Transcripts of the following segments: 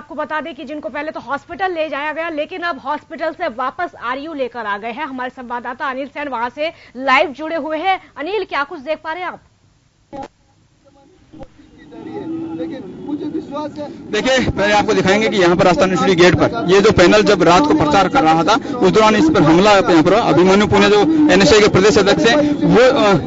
आपको बता दें कि जिनको पहले तो हॉस्पिटल ले जाया गया, लेकिन अब हॉस्पिटल से वापस आरयू लेकर आ गए हैं। हमारे संवाददाता अनिल सेन वहां से लाइव जुड़े हुए हैं। अनिल, क्या कुछ देख पा रहे हैं आप? देखिए, पहले आपको दिखाएंगे कि यहाँ पर राजस्थान यूनिवर्सिटी गेट पर ये जो पैनल जब रात को प्रचार कर रहा था, उस दौरान इस पर हमला यहाँ पर अभिमन्यु पुणे जो एनएसयूआई के प्रदेश अध्यक्ष हैं, वो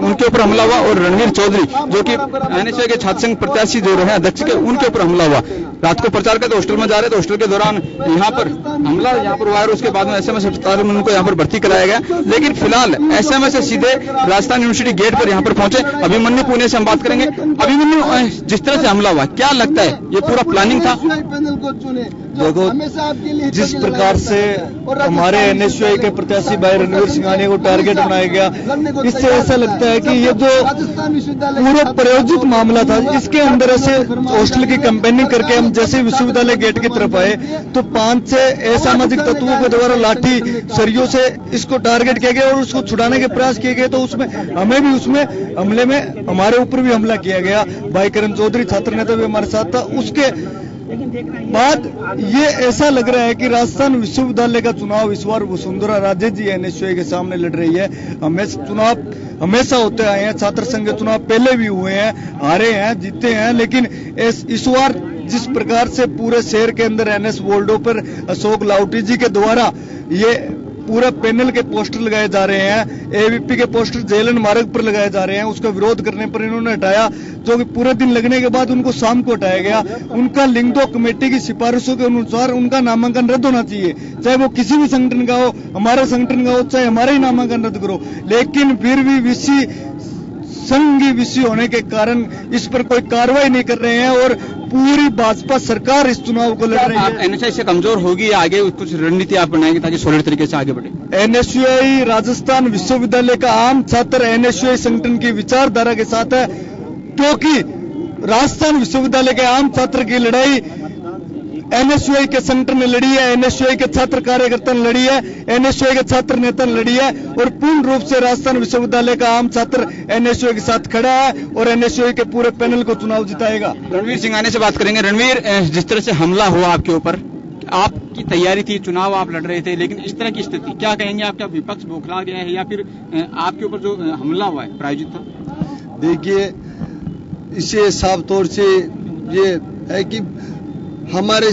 उनके ऊपर हमला हुआ और रणवीर चौधरी जो कि एनएसयूआई के छात्र संघ प्रत्याशी जो रहे अध्यक्ष के, उनके ऊपर हमला हुआ। रात को प्रचार करते हॉस्टल में जा रहे थे, हॉस्टल के दौरान यहाँ पर हमला यहाँ पर हुआ और उसके बाद में एसएमएस अस्पताल में उनको यहाँ पर भर्ती कराया गया। लेकिन फिलहाल एसएमएस से सीधे राजस्थान यूनिवर्सिटी गेट पर यहाँ पर पहुंचे अभिमन्यु पुणे से हम बात करेंगे। अभिमन्यु, जिस तरह से हमला हुआ, क्या लगता है ये पूरा प्लानिंग था? देखो, जिस प्रकार से हमारे एनएसयूआई के प्रत्याशी भाई रणवीर सिंघानिया को टारगेट बनाया गया, इससे ऐसा लगता है कि ये जो पूरा प्रायोजित मामला था, इसके अंदर ऐसे हॉस्टल की कैंपेनिंग करके हम जैसे विश्वविद्यालय गेट की तरफ आए तो 5-6 असामाजिक तत्वों के द्वारा लाठी सरियों से इसको टारगेट किया गया और उसको छुड़ाने के प्रयास किए गए। तो उसमें हमें भी उसमें हमले में हमारे ऊपर भी हमला किया गया। भाई करण चौधरी छात्र नेता भी हमारे साथ था। उसके बाद ये ऐसा लग रहा है कि राजस्थान विश्वविद्यालय का चुनाव इस बार वसुंधरा राजे जी एनएसयूआई के सामने लड़ रही है। चुनाव हमेशा होते आए हैं, छात्र संघ के चुनाव पहले भी हुए हैं, हारे हैं, जीते हैं, लेकिन इस बार जिस प्रकार से पूरे शहर के अंदर एनएस बोर्डो पर अशोक लाउटी जी के द्वारा ये पूरा पैनल के पोस्टर लगाए जा रहे हैं, एबीपी के पोस्टर जेलन मार्ग पर लगाए जा रहे हैं, उसका विरोध करने पर इन्होंने हटाया, जो कि पूरे दिन लगने के बाद उनको शाम को हटाया गया। उनका लिंगदो कमेटी की सिफारिशों के अनुसार उनका नामांकन रद्द होना चाहिए, चाहे वो किसी भी संगठन का हो, हमारे संगठन का हो, चाहे हमारा ही नामांकन रद्द करो। लेकिन फिर भी वीसी संघी विषय होने के कारण इस पर कोई कार्रवाई नहीं कर रहे हैं और पूरी भाजपा सरकार इस चुनाव को लड़ रही है। एनएसयूआई से कमजोर होगी, आगे कुछ रणनीति आप बनाएंगे ताकि सॉलिड तरीके से आगे बढ़े? एनएसयूआई राजस्थान विश्वविद्यालय का आम छात्र एनएसयूआई संगठन की विचारधारा के साथ है, क्योंकि राजस्थान विश्वविद्यालय के आम छात्र की लड़ाई एनएसयूआई के संगठन ने लड़ी है, एनएसयूआई के छात्र कार्यकर्ता ने लड़ी है, एनएसयूआई के छात्र नेता ने लड़ी है और पूर्ण रूप से राजस्थान विश्वविद्यालय का आम छात्र एनएसयूआई के साथ खड़ा है और एनएसयूआई के पूरे पैनल को चुनाव जिताएगा। रणवीर सिंघानिया से बात करेंगे। रणवीर, जिस तरह से हमला हुआ आपके ऊपर, आपकी तैयारी थी, चुनाव आप लड़ रहे थे, लेकिन इस तरह की स्थिति क्या कहेंगे? आपका विपक्ष बौखला गया है या फिर आपके ऊपर जो हमला हुआ है प्रायोजित था? देखिए, इसे साफ तौर से ये है कि हमारे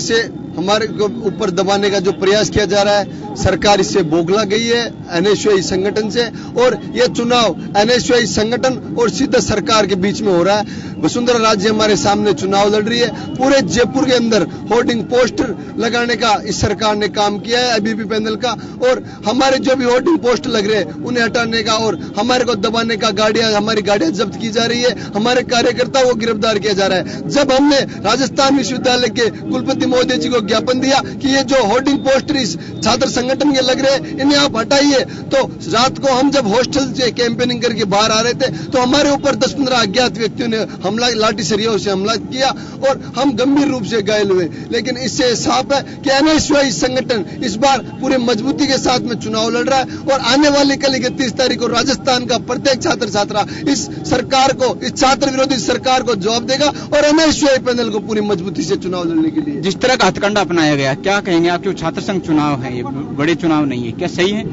ऊपर दबाने का जो प्रयास किया जा रहा है, सरकार इससे बौखला गई है एनएसयूआई संगठन से, और यह चुनाव एनएसयूआई संगठन और सीधा सरकार के बीच में हो रहा है। वसुंधरा राजे हमारे सामने चुनाव लड़ रही है। पूरे जयपुर के अंदर होर्डिंग पोस्टर लगाने का इस सरकार ने काम किया है एबीपी पैनल का, और हमारे जो भी होर्डिंग पोस्टर लग रहे हैं उन्हें हटाने का और हमारे को दबाने का, हमारी गाड़ियां जब्त की जा रही है, हमारे कार्यकर्ता को गिरफ्तार किया जा रहा है। जब हमने राजस्थान विश्वविद्यालय के कुलपति महोदय जी को ज्ञापन दिया कि ये जो होर्डिंग पोस्टर इस छात्र संगठन के लग रहे हैं, इन्हें आप हटाइए, तो रात को हम जब हॉस्टल से कैंपेनिंग करके बाहर आ रहे थे तो हमारे ऊपर 10-15 अज्ञात व्यक्तियों ने हमला, लाठी सरियों से हमला किया और हम गंभीर रूप से घायल हुए। लेकिन इससे साफ है कि एनएसयूआई संगठन इस बार पूरे मजबूती के साथ में चुनाव लड़ रहा है और आने वाली कल 31 तारीख को राजस्थान का प्रत्येक छात्र छात्रा इस सरकार को, इस छात्र विरोधी सरकार को जवाब देगा और एनएसयूआई पैनल को पूरी मजबूती से चुनाव लड़ने के लिए। जिस तरह का हथकंडा अपनाया गया, क्या कहेंगे? आपके छात्र संघ चुनाव है, ये बड़े चुनाव नहीं है, क्या सही है?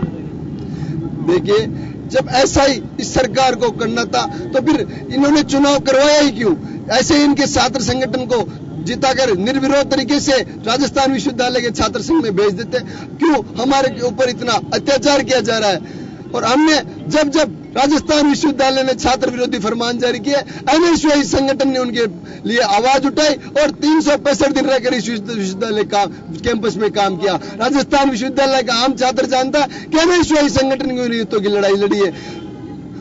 देखिए, जब ऐसा ही इस सरकार को करना था तो फिर इन्होंने चुनाव करवाया ही क्यों? ऐसे इनके छात्र संगठन को जिताकर निर्विरोध तरीके से राजस्थान विश्वविद्यालय के छात्र संघ में भेज देते, क्यों हमारे ऊपर इतना अत्याचार किया जा रहा है? और हमने जब राजस्थान विश्वविद्यालय ने छात्र विरोधी फरमान जारी किए, एनएसयूआई संगठन ने उनके लिए आवाज उठाई और 365 दिन रहकर इस विश्वविद्यालय का कैंपस में काम किया। राजस्थान विश्वविद्यालय का आम छात्र जानता है कि एनएसयूआई संगठन की नीतियों की लड़ाई लड़ी है।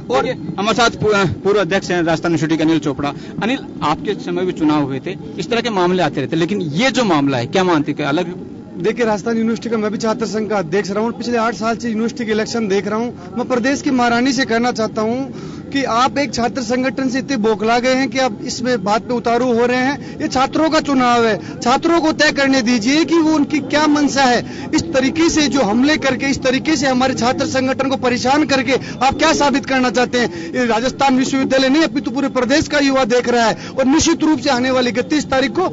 और हमारे साथ पूर्व अध्यक्ष हैं राजस्थान यूनिवर्सिटी के अनिल चोपड़ा। अनिल, आपके समय भी चुनाव हुए थे, इस तरह के मामले आते रहते, लेकिन ये जो मामला है, क्या मानते हैं, अलग? देखिए, राजस्थान यूनिवर्सिटी का मैं भी छात्र संघ का अध्यक्ष रहा हूँ। पिछले 8 साल से यूनिवर्सिटी के इलेक्शन देख रहा हूँ। मैं प्रदेश की महारानी से कहना चाहता हूँ कि आप एक छात्र संगठन से इतने बौखला गए हैं कि अब इसमें बात पे उतारू हो रहे हैं। ये छात्रों का चुनाव है, छात्रों को तय करने दीजिए कि वो उनकी क्या मंशा है। इस तरीके से जो हमले करके, इस तरीके से हमारे छात्र संगठन को परेशान करके आप क्या साबित करना चाहते हैं? ये राजस्थान विश्वविद्यालय नहीं, अपितु पूरे प्रदेश का युवा देख रहा है और निश्चित रूप से आने वाली 31 तारीख को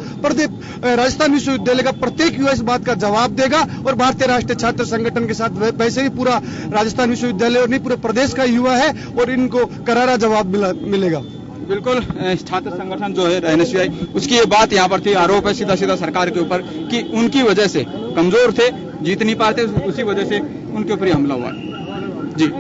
राजस्थान विश्वविद्यालय का प्रत्येक युवा इस बात का जवाब देगा और भारतीय राष्ट्रीय छात्र संगठन के साथ वैसे भी पूरा राजस्थान विश्वविद्यालय और नहीं पूरे प्रदेश का युवा है और इनको करारा जवाब मिलेगा। बिल्कुल, छात्र संगठन जो है एनएसयूआई, उसकी ये बात यहाँ पर थी, आरोप है सीधा सीधा सरकार के ऊपर कि उनकी वजह से कमजोर थे, जीत नहीं पाते, उसी वजह से उनके ऊपर हमला हुआ। जी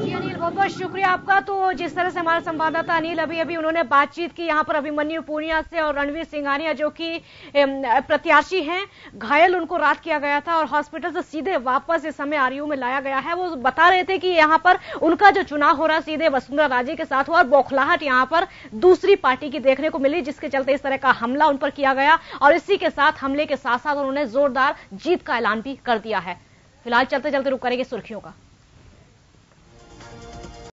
अनिल, बहुत बहुत शुक्रिया आपका। तो जिस तरह से हमारे संवाददाता अनिल अभी उन्होंने बातचीत की यहाँ पर अभिमन्यु पूनिया से और रणवीर सिंघानिया जो कि प्रत्याशी हैं, घायल उनको रात किया गया था और हॉस्पिटल से सीधे वापस इस समय आरयू में लाया गया है। वो बता रहे थे कि यहाँ पर उनका जो चुनाव हो रहा है सीधे वसुंधरा राजे के साथ हुआ और बौखलाहट यहाँ पर दूसरी पार्टी की देखने को मिली, जिसके चलते इस तरह का हमला उन पर किया गया और इसी के साथ हमले के साथ साथ उन्होंने जोरदार जीत का ऐलान भी कर दिया है। फिलहाल चलते चलते रुक करेंगे सुर्खियों का।